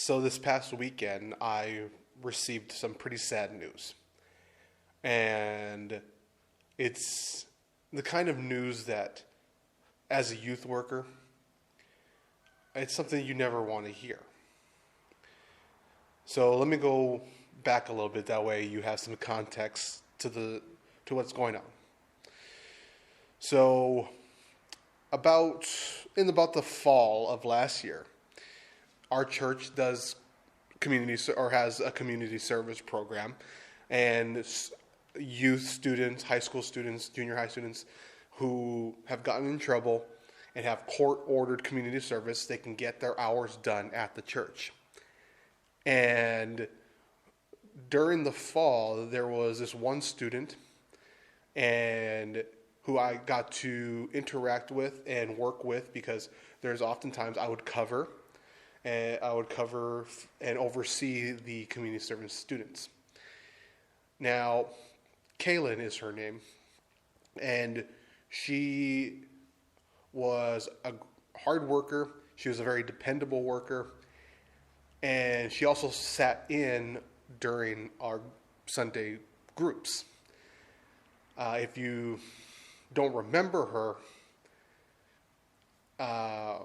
So this past weekend, I received some pretty sad news. And it's the kind of news that, as a youth worker, it's something you never want to hear. So let me go back a little bit. That way you have some context to what's going on. So about the fall of last year, our church has a community service program, and youth students, high school students, junior high students who have gotten in trouble and have court-ordered community service, they can get their hours done at the church. And during the fall, there was this one student and who I got to interact with and work with, because there's oftentimes I would cover and oversee the community service students. Now, Kaylin is her name, and she was a hard worker. She was a very dependable worker, and she also sat in during our Sunday groups. If you don't remember her, I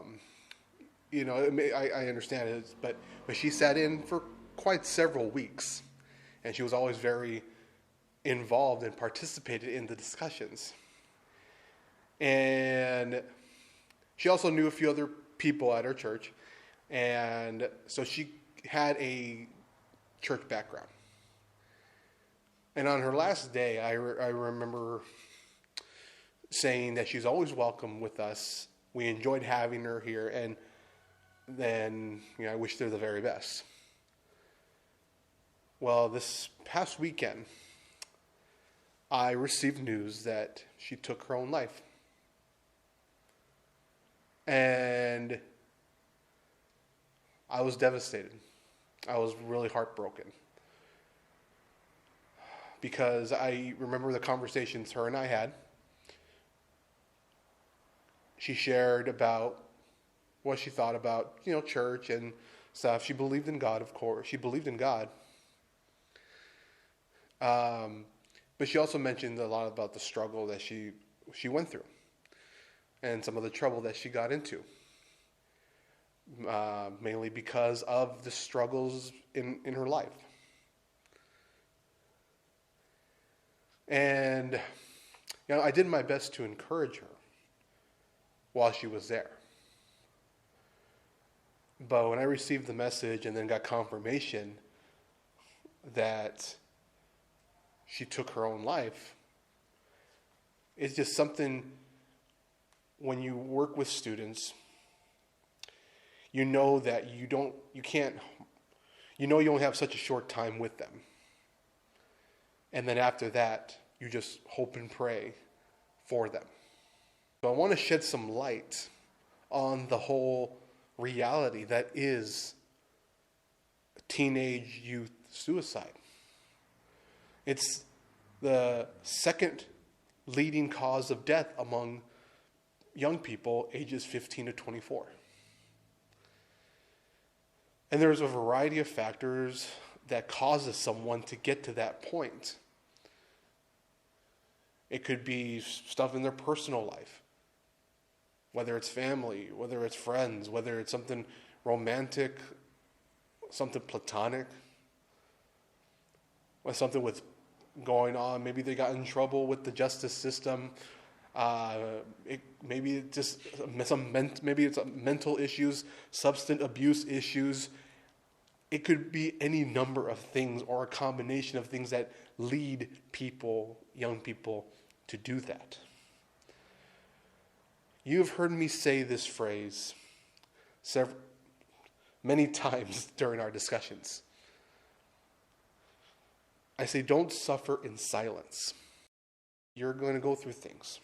understand it, but she sat in for quite several weeks, and she was always very involved and participated in the discussions. And she also knew a few other people at her church, and so she had a church background. And on her last day, I remember saying that she's always welcome with us. We enjoyed having her here, and then I wished her the very best. Well, this past weekend, I received news that she took her own life. And I was devastated. I was really heartbroken, because I remember the conversations her and I had. She shared about what she thought about, church and stuff. She believed in God, of course. She believed in God. But she also mentioned a lot about the struggle that she went through and some of the trouble that she got into. Mainly because of the struggles in her life. And, I did my best to encourage her while she was there. But when I received the message and then got confirmation that she took her own life, it's just something, when you work with students, you know that you only have such a short time with them. And then after that, you just hope and pray for them. So I want to shed some light on the whole reality that is teenage youth suicide. It's the second leading cause of death among young people ages 15 to 24. And there's a variety of factors that causes someone to get to that point. It could be stuff in their personal life, whether it's family, whether it's friends, whether it's something romantic, something platonic, or something with going on. Maybe they got in trouble with the justice system. Maybe it's mental issues, substance abuse issues. It could be any number of things, or a combination of things that lead people, young people, to do that. You've heard me say this phrase many times during our discussions. I say, don't suffer in silence. You're going to go through things.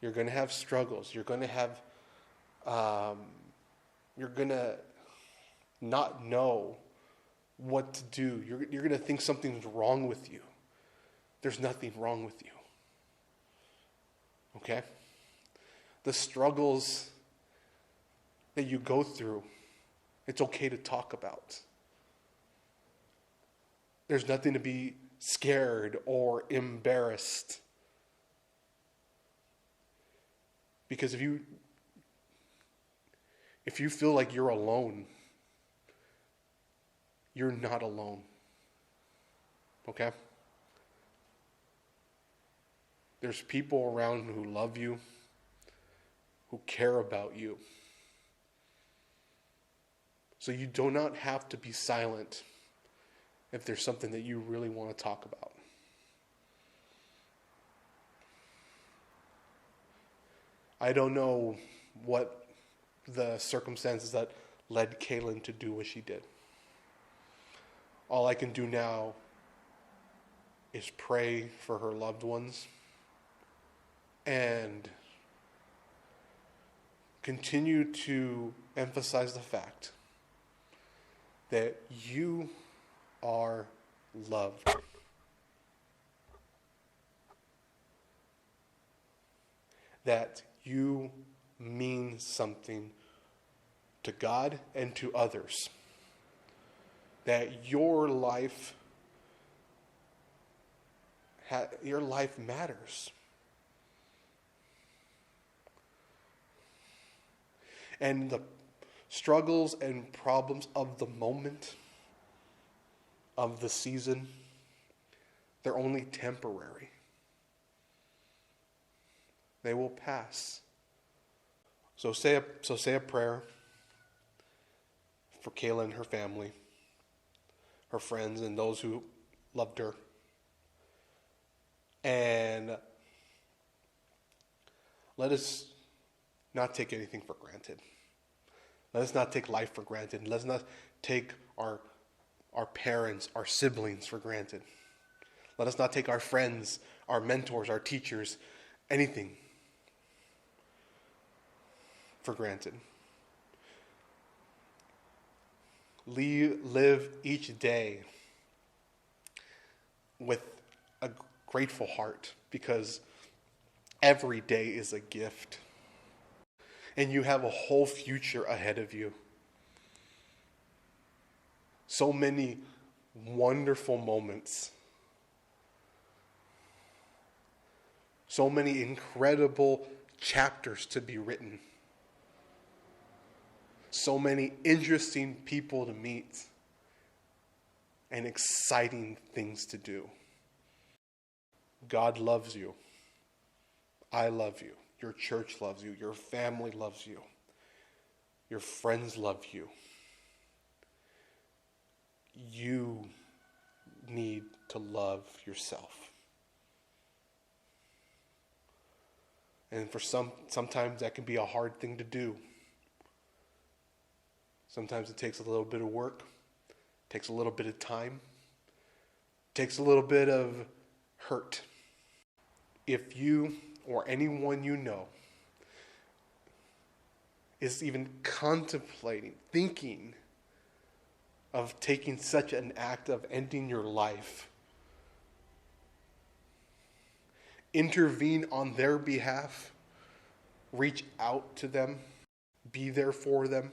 You're going to have struggles. You're going to have, you're going to not know what to do. You're going to think something's wrong with you. There's nothing wrong with you. Okay? The struggles that you go through It's okay to talk about. There's nothing to be scared or embarrassed. Because if you feel like you're alone, you're not alone. Okay? There's people around who love you, who care about you. So you do not have to be silent if there's something that you really want to talk about. I don't know what the circumstances that led Kaylin to do what she did. All I can do now is pray for her loved ones and continue to emphasize the fact that you are loved. That you mean something to God and to others. That your life matters. And the struggles and problems of the moment, of the season, they're only temporary. They will pass. So say a prayer for Kaylin and her family, her friends, and those who loved her. And let us not take anything for granted. Let us not take life for granted. Let us not take our parents, our siblings for granted. Let us not take our friends, our mentors, our teachers, anything for granted. Live each day with a grateful heart, because every day is a gift. And you have a whole future ahead of you. So many wonderful moments. So many incredible chapters to be written. So many interesting people to meet. And exciting things to do. God loves you. I love you. Your church loves you. Your family loves you. Your friends love you. You need to love yourself. And for sometimes that can be a hard thing to do. Sometimes it takes a little bit of work, takes a little bit of time, takes a little bit of hurt. If you or anyone you know is even contemplating, thinking of taking such an act of ending your life, intervene on their behalf, reach out to them, be there for them.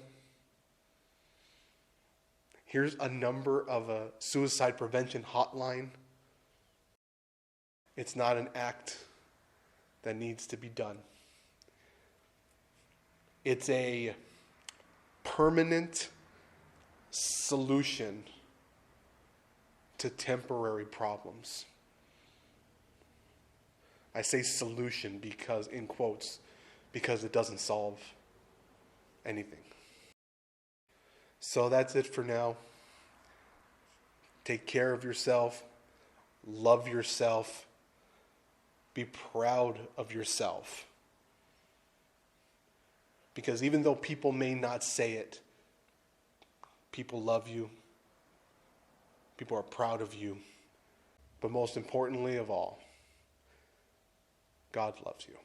Here's a number of a suicide prevention hotline. It's not an act that needs to be done. It's a permanent solution to temporary problems. I say solution because, in quotes, because it doesn't solve anything. So that's it for now. Take care of yourself. Love yourself. Be proud of yourself. Because even though people may not say it, people love you. People are proud of you. But most importantly of all, God loves you.